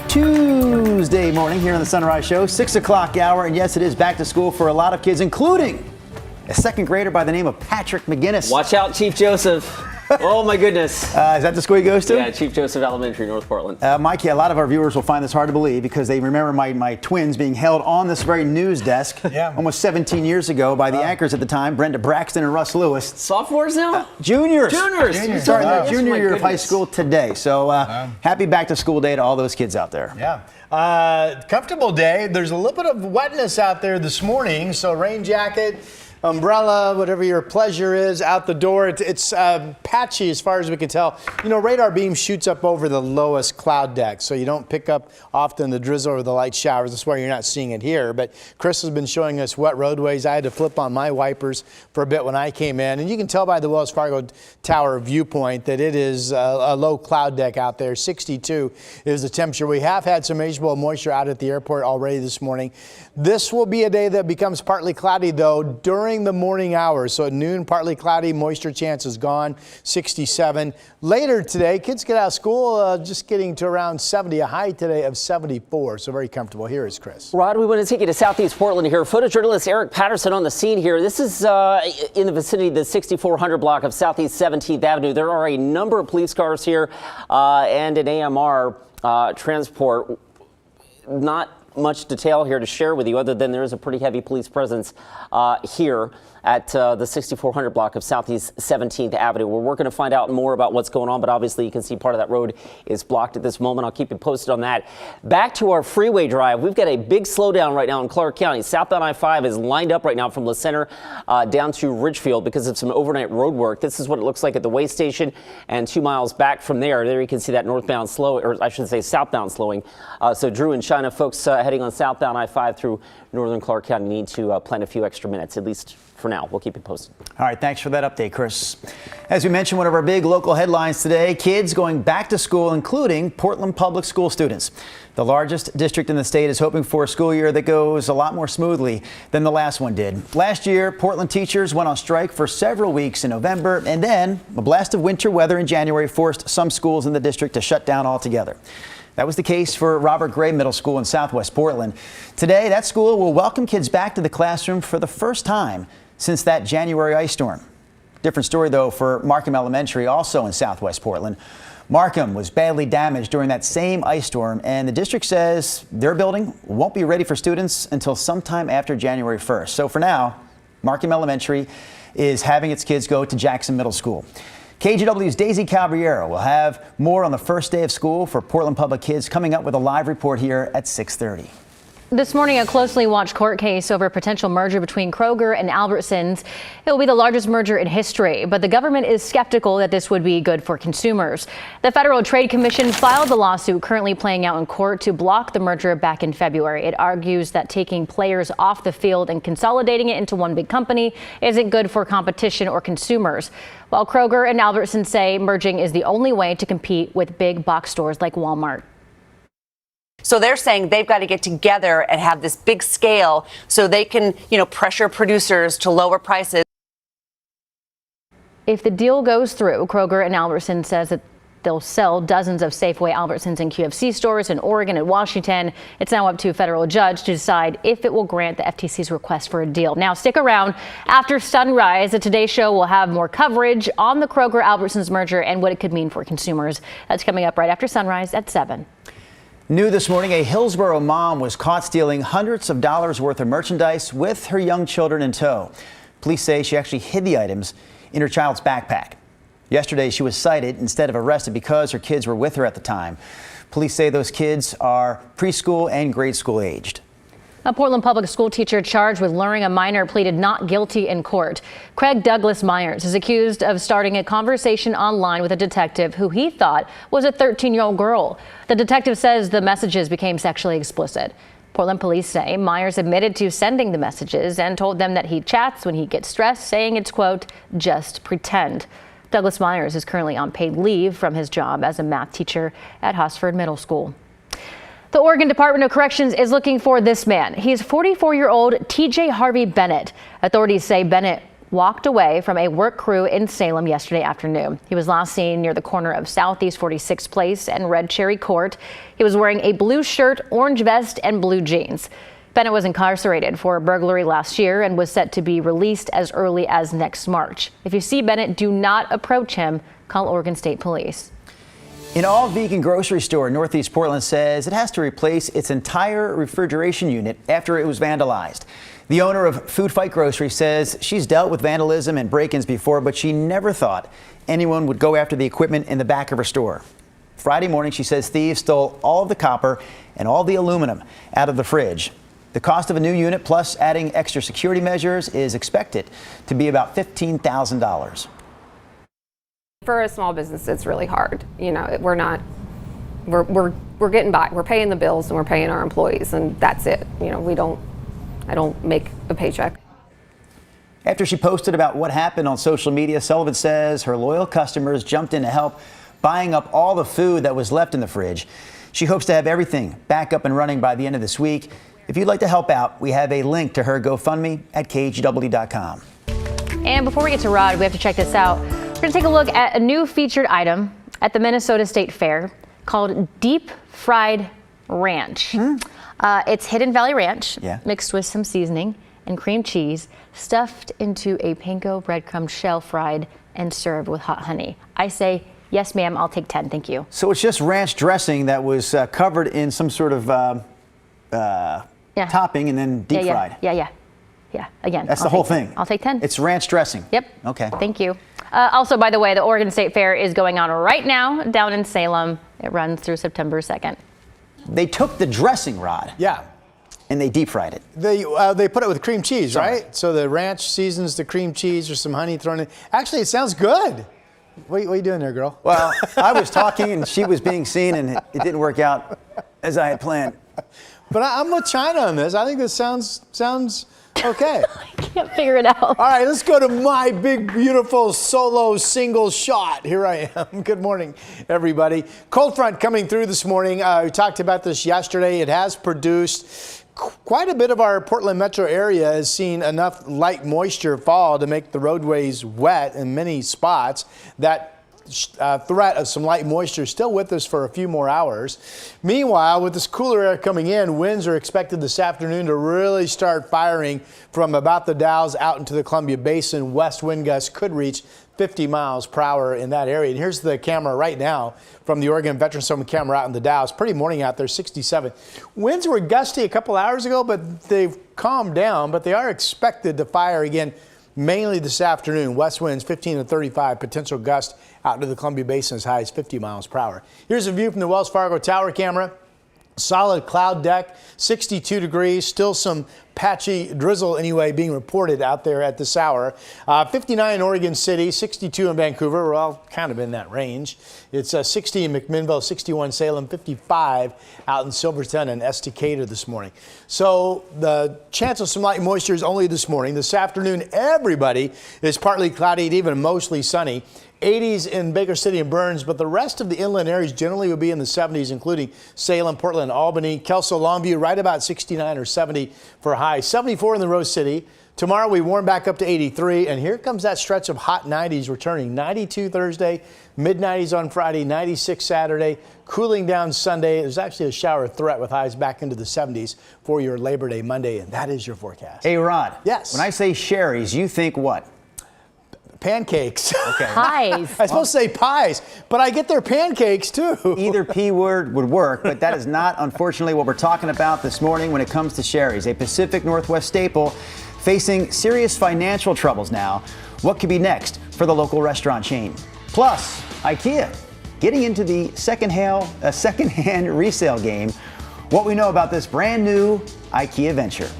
Tuesday morning here on the Sunrise Show, 6 o'clock hour, and yes, it is back to school for a lot of kids, including a second grader by the name of Patrick McGinnis. Watch out, Chief Joseph. Oh my goodness. Is that the school he goes to? Yeah, Chief Joseph Elementary, North Portland. Mikey, a lot of our viewers will find this hard to believe because they remember my twins being held on this very news desk almost 17 years ago by the anchors at the time, Brenda Braxton and Russ Lewis. Sophomores now? Juniors. Starting their junior year of high school today. So happy back to school day to all those kids out there. Yeah. Comfortable day. There's a little bit of wetness out there this morning, so rain jacket, umbrella, whatever your pleasure is, out the door. It's patchy as far as we can tell. You know, radar beam shoots up over the lowest cloud deck, so you don't pick up often the drizzle or the light showers. That's why you're not seeing it here. But Chris has been showing us wet roadways. I had to flip on my wipers for a bit when I came in. And you can tell by the Wells Fargo Tower viewpoint that it is a low cloud deck out there. 62 is the temperature. We have had some measurable moisture out at the airport already this morning. This will be a day that becomes partly cloudy, though, during the morning hours. So at noon, partly cloudy, moisture chance is gone, 67. Later today, kids get out of school just getting to around 70, a high today of 74. So very comfortable. Here is Chris. Rod, we want to take you to Southeast Portland here. Photojournalist Eric Patterson on the scene here. This is in the vicinity of the 6400 block of Southeast 17th Avenue. There are a number of police cars here and an AMR transport. Not much detail here to share with you other than there is a pretty heavy police presence here at the 6400 block of Southeast 17th Avenue. We're working to find out more about what's going on, but obviously you can see part of that road is blocked at this moment. I'll keep you posted on that. Back to our freeway drive. We've got a big slowdown right now in Clark County. Southbound I-5 is lined up right now from La Center down to Ridgefield because of some overnight road work. This is what it looks like at the way station, and 2 miles back from there you can see that northbound slow, or I should say southbound slowing. So Drew and China folks heading on southbound I-5 through northern Clark County need to plan a few extra minutes, at least for now. We'll keep you posted. All right, thanks for that update, Chris. As we mentioned, one of our big local headlines today, kids going back to school, including Portland Public School students. The largest district in the state is hoping for a school year that goes a lot more smoothly than the last one did. Last year, Portland teachers went on strike for several weeks in November, and then a blast of winter weather in January forced some schools in the district to shut down altogether. That was the case for Robert Gray Middle School in Southwest Portland. Today, that school will welcome kids back to the classroom for the first time since that January ice storm. Different story, though, for Markham Elementary, also in Southwest Portland. Markham was badly damaged during that same ice storm, and the district says their building won't be ready for students until sometime after January 1st. So for now, Markham Elementary is having its kids go to Jackson Middle School. KGW's Daisy Caballero will have more on the first day of school for Portland Public kids coming up with a live report here at 6:30. This morning, a closely watched court case over a potential merger between Kroger and Albertsons. It will be the largest merger in history, but the government is skeptical that this would be good for consumers. The Federal Trade Commission filed the lawsuit currently playing out in court to block the merger back in February. It argues that taking players off the field and consolidating it into one big company isn't good for competition or consumers. While Kroger and Albertsons say merging is the only way to compete with big box stores like Walmart. So they're saying they've got to get together and have this big scale so they can, pressure producers to lower prices. If the deal goes through, Kroger and Albertsons says that they'll sell dozens of Safeway, Albertsons, and QFC stores in Oregon and Washington. It's now up to a federal judge to decide if it will grant the FTC's request for a deal. Now, stick around. After sunrise, the Today Show will have more coverage on the Kroger-Albertsons merger and what it could mean for consumers. That's coming up right after sunrise at 7. New this morning, a Hillsborough mom was caught stealing hundreds of dollars worth of merchandise with her young children in tow. Police say she actually hid the items in her child's backpack. Yesterday, she was cited instead of arrested because her kids were with her at the time. Police say those kids are preschool and grade school aged. A Portland public school teacher charged with luring a minor pleaded not guilty in court. Craig Douglas Myers is accused of starting a conversation online with a detective who he thought was a 13-year-old girl. The detective says the messages became sexually explicit. Portland police say Myers admitted to sending the messages and told them that he chats when he gets stressed, saying it's, quote, just pretend. Douglas Myers is currently on paid leave from his job as a math teacher at Hosford Middle School. The Oregon Department of Corrections is looking for this man. He's 44-year-old TJ Harvey Bennett. Authorities say Bennett walked away from a work crew in Salem yesterday afternoon. He was last seen near the corner of Southeast 46th Place and Red Cherry Court. He was wearing a blue shirt, orange vest, and blue jeans. Bennett was incarcerated for a burglary last year and was set to be released as early as next March. If you see Bennett, do not approach him. Call Oregon State Police. An all-vegan grocery store in Northeast Portland says it has to replace its entire refrigeration unit after it was vandalized. The owner of Food Fight Grocery says she's dealt with vandalism and break-ins before, but she never thought anyone would go after the equipment in the back of her store. Friday morning, she says thieves stole all of the copper and all the aluminum out of the fridge. The cost of a new unit plus adding extra security measures is expected to be about $15,000. For a small business, it's really hard. You know, we're getting by. We're paying the bills and we're paying our employees, and that's it. You know, I don't make a paycheck. After she posted about what happened on social media, Sullivan says her loyal customers jumped in to help, buying up all the food that was left in the fridge. She hopes to have everything back up and running by the end of this week. If you'd like to help out, we have a link to her GoFundMe at KGW.com. And before we get to Rod, we have to check this out. We're going to take a look at a new featured item at the Minnesota State Fair called Deep Fried Ranch. It's Hidden Valley Ranch mixed with some seasoning and cream cheese, stuffed into a panko breadcrumb shell, fried and served with hot honey. I say, yes, ma'am, I'll take 10. Thank you. So it's just ranch dressing that was covered in some sort of topping and then deep fried. Yeah, again. That's the whole thing. I'll take 10. It's ranch dressing. Yep. Okay. Thank you. Also, by the way, the Oregon State Fair is going on right now down in Salem. It runs through September 2nd. They took the dressing, Rod. Yeah. And they deep fried it. They put it with cream cheese, right? So the ranch seasons the cream cheese or some honey thrown in. Actually, it sounds good. What are you doing there, girl? Well, I was talking and she was being seen and it didn't work out as I had planned. But I'm with China on this. I think this sounds okay. I can't figure it out. All right, let's go to my big, beautiful solo single shot. Here I am. Good morning, everybody. Cold front coming through this morning. We talked about this yesterday. It has produced quite a bit of our Portland metro area has seen enough light moisture fall to make the roadways wet in many spots. That threat of some light moisture still with us for a few more hours. Meanwhile, with this cooler air coming in, winds are expected this afternoon to really start firing from about the Dalles out into the Columbia Basin. West wind gusts could reach 50 miles per hour in that area. And here's the camera right now from the Oregon Veterans Home camera out in the Dalles. Pretty morning out there, 67. Winds were gusty a couple hours ago, but they've calmed down, but they are expected to fire again mainly this afternoon. West winds 15 to 35, potential gust out to the Columbia Basin as high as 50 miles per hour. Here's a view from the Wells Fargo Tower camera. Solid cloud deck, 62 degrees, still some patchy drizzle anyway being reported out there at this hour. 59 in Oregon City, 62 in Vancouver. We're all kind of in that range. It's 60 in McMinnville, 61 Salem, 55 out in Silverton and Estacada this morning. So the chance of some light moisture is only this morning. This afternoon, everybody is partly cloudy and even mostly sunny. 80s in Baker City and Burns, but the rest of the inland areas generally will be in the 70s, including Salem, Portland, Albany, Kelso, Longview, right about 69 or 70 for a high. 74 in the Rose City. Tomorrow we warm back up to 83, and here comes that stretch of hot 90s returning. 92 Thursday, mid-90s on Friday, 96 Saturday, cooling down Sunday. There's actually a shower threat with highs back into the 70s for your Labor Day Monday, and that is your forecast. Hey, Rod. Yes. When I say Sherry's, you think what? Pancakes. Okay. Pies. I'm supposed to say pies, but I get their pancakes too. Either P word would work, but that is not, unfortunately, what we're talking about this morning when it comes to Sherry's, a Pacific Northwest staple facing serious financial troubles now. What could be next for the local restaurant chain? Plus, IKEA getting into the secondhand resale game. What we know about this brand new IKEA venture.